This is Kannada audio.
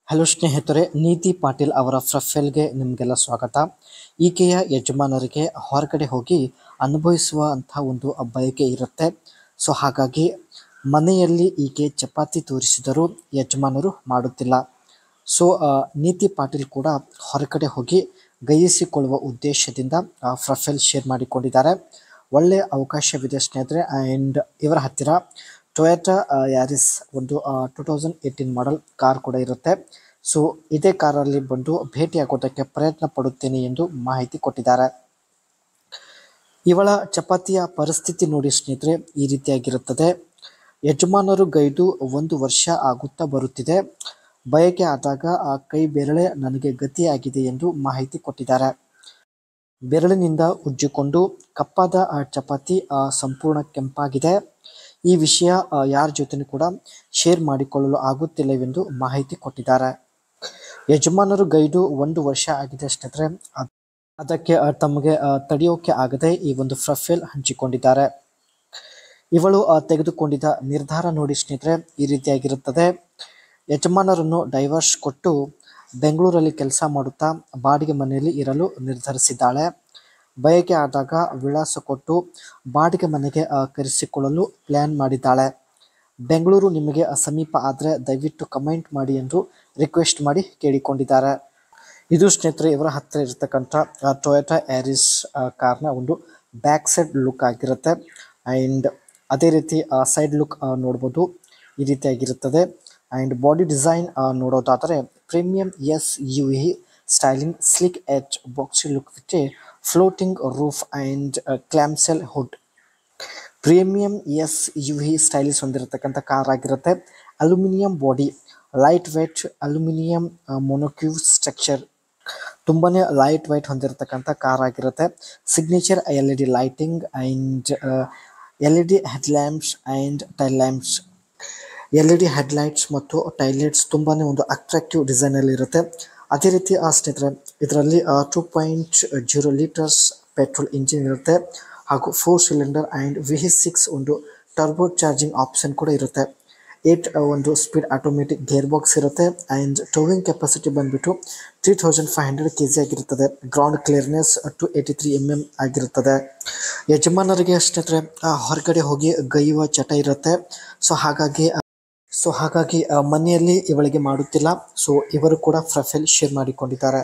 ಹಲೋ ಸ್ನೇಹಿತರೆ, ನೀತಿ ಪಾಟೀಲ್ ಅವರ ಪ್ರೊಫೈಲ್ಗೆ ನಿಮಗೆಲ್ಲ ಸ್ವಾಗತ. ಈಕೆಯ ಯಜಮಾನರಿಗೆ ಹೊರಗಡೆ ಹೋಗಿ ಅನುಭವಿಸುವಂಥ ಒಂದು ಬಯಕೆ ಇರುತ್ತೆ. ಸೊ ಹಾಗಾಗಿ ಮನೆಯಲ್ಲಿ ಈಕೆ ಚಪಾತಿ ತೋರಿಸಿದರೂ ಯಜಮಾನರು ಮಾಡುತ್ತಿಲ್ಲ. ಸೊ ನೀತಿ ಪಾಟೀಲ್ ಕೂಡ ಹೊರಗಡೆ ಹೋಗಿ ಗೈಯಿಸಿಕೊಳ್ಳುವ ಉದ್ದೇಶದಿಂದ ಪ್ರೊಫೈಲ್ ಶೇರ್ ಮಾಡಿಕೊಂಡಿದ್ದಾರೆ. ಒಳ್ಳೆಯ ಅವಕಾಶವಿದೆ ಸ್ನೇಹಿತರೆ. ಆ್ಯಂಡ್ ಇವರ ಹತ್ತಿರ ಟೊಯೋಟಾ ಯಾರಿಸ್ ಒಂದು 2018 ಮಾಡೆಲ್ ಕಾರ್ ಕೂಡ ಇರುತ್ತೆ. ಸೊ ಇದೇ ಕಾರಲ್ಲಿ ಬಂದು ಭೇಟಿಯಾಗೋದಕ್ಕೆ ಪ್ರಯತ್ನ ಪಡುತ್ತೇನೆ ಎಂದು ಮಾಹಿತಿ ಕೊಟ್ಟಿದ್ದಾರೆ. ಇವಳ ಚಪಾತಿಯ ಪರಿಸ್ಥಿತಿ ನೋಡಿ ಸ್ನೇಹಿತರೆ, ಈ ರೀತಿಯಾಗಿರುತ್ತದೆ. ಯಜಮಾನರು ಗೈದು 1 ವರ್ಷ ಆಗುತ್ತಾ ಬರುತ್ತಿದೆ. ಬಯಕೆ ಆದಾಗ ಆ ಕೈ ಬೆರಳೇ ನನಗೆ ಗತಿಯಾಗಿದೆ ಎಂದು ಮಾಹಿತಿ ಕೊಟ್ಟಿದ್ದಾರೆ. ಬೆರಳಿನಿಂದ ಉಜ್ಜಿಕೊಂಡು ಕಪ್ಪಾದ ಚಪಾತಿ ಸಂಪೂರ್ಣ ಕೆಂಪಾಗಿದೆ. ಈ ವಿಷಯ ಯಾರ ಜೊತೆನೂ ಕೂಡ ಶೇರ್ ಮಾಡಿಕೊಳ್ಳಲು ಆಗುತ್ತಿಲ್ಲವೆಂದು ಮಾಹಿತಿ ಕೊಟ್ಟಿದ್ದಾರೆ. ಯಜಮಾನರು ಗೈದು 1 ವರ್ಷ ಆಗಿದೆ ಸ್ನೇಹಿತರೆ. ಅದಕ್ಕೆ ತಮಗೆ ತಡೆಯೋಕೆ ಆಗದೆ ಈ ಒಂದು ಪ್ರೊಫೈಲ್ ಹಂಚಿಕೊಂಡಿದ್ದಾರೆ. ಇವಳು ತೆಗೆದುಕೊಂಡಿದ್ದ ನಿರ್ಧಾರ ನೋಡಿ ಸ್ನೇಹಿತರೆ, ಈ ರೀತಿಯಾಗಿರುತ್ತದೆ. ಯಜಮಾನರನ್ನು ಡೈವರ್ಸ್ ಕೊಟ್ಟು ಬೆಂಗಳೂರಲ್ಲಿ ಕೆಲಸ ಮಾಡುತ್ತಾ ಬಾಡಿಗೆ ಮನೆಯಲ್ಲಿ ಇರಲು ನಿರ್ಧರಿಸಿದ್ದಾಳೆ. ಬಯಕೆ ಆದಾಗ ವಿಳಾಸ ಕೊಟ್ಟು ಬಾಡಿಗೆ ಮನೆಗೆ ಕರೆಸಿಕೊಳ್ಳಲು ಪ್ಲ್ಯಾನ್ ಮಾಡಿದ್ದಾಳೆ. ಬೆಂಗಳೂರು ನಿಮಗೆ ಸಮೀಪ ಆದರೆ ದಯವಿಟ್ಟು ಕಮೆಂಟ್ ಮಾಡಿ ಎಂದು ರಿಕ್ವೆಸ್ಟ್ ಮಾಡಿ ಕೇಳಿಕೊಂಡಿದ್ದಾರೆ. ಇದು ಸ್ನೇಹಿತರೆ ಇವರ ಹತ್ತಿರ ಇರತಕ್ಕಂಥ ಟೊಯೋಟಾ ಯಾರಿಸ್ ಕಾರ್ನ ಒಂದು ಬ್ಯಾಕ್ ಸೈಡ್ ಲುಕ್ ಆಗಿರುತ್ತೆ. ಆ್ಯಂಡ್ ಅದೇ ರೀತಿ ಸೈಡ್ ಲುಕ್ ನೋಡ್ಬೋದು, ಈ ರೀತಿಯಾಗಿರುತ್ತದೆ. ಆ್ಯಂಡ್ ಬಾಡಿ ಡಿಸೈನ್ ನೋಡೋದಾದರೆ premium SUV styling slick edge boxy look with a floating roof and clamshell hood. Premium SUV stylish ಹೊಂದಿರತಕ್ಕಂಥ ಕಾರ್ ಆಗಿರುತ್ತೆ. Aluminium body, light weight aluminium monocoque structure, ತುಂಬಾ ಲೈಟ್ ವೈಟ್ ಹೊಂದಿರತಕ್ಕಂಥ ಕಾರ್ ಆಗಿರುತ್ತೆ. Signature LED lighting and LED headlamps and tail lamps. LED headlights ಮತ್ತು ಟೈಲೈಟ್ಸ್ ತುಂಬಾ ಒಂದು ಅಟ್ರಾಕ್ಟಿವ್ ಡಿಸೈನಲ್ಲಿ ಇರುತ್ತೆ. ಅದೇ ರೀತಿ ಸ್ನೇಹಿತರೆ ಇದರಲ್ಲಿ 2.0 ಲೀಟರ್ಸ್ ಪೆಟ್ರೋಲ್ ಇಂಜಿನ್ ಇರುತ್ತೆ ಹಾಗೂ 4 ಸಿಲಿಂಡರ್ ಆ್ಯಂಡ್ VH6 ಒಂದು ಟರ್ಬೋ ಚಾರ್ಜಿಂಗ್ ಆಪ್ಷನ್ ಕೂಡ ಇರುತ್ತೆ. 8 ಒಂದು ಸ್ಪೀಡ್ ಆಟೋಮೆಟಿಕ್ ಗೇರ್ ಬಾಕ್ಸ್ ಇರುತ್ತೆ. ಆ್ಯಂಡ್ ಟೋವಿಂಗ್ ಕೆಪಾಸಿಟಿ ಬಂದುಬಿಟ್ಟು 3500 kg ಆಗಿರುತ್ತದೆ. ಗ್ರೌಂಡ್ ಕ್ಲಿಯರ್ನೆಸ್ 283 mm ಆಗಿರುತ್ತದೆ. ಯಜಮಾನರಿಗೆ ಸ್ನೇಹಿತರೆ ಹೊರಗಡೆ ಹೋಗಿ ಗೈಯುವ ಚಟ ಇರುತ್ತೆ. ಸೊ ಹಾಗಾಗಿ ಮನೆಯಲ್ಲಿ ಇವಳಿಗೆ ಮಾಡುತ್ತಿಲ್ಲ. ಸೊ ಇವರು ಕೂಡ ಪ್ರೊಫೈಲ್ ಶೇರ್ ಮಾಡಿಕೊಂಡಿದ್ದಾರೆ.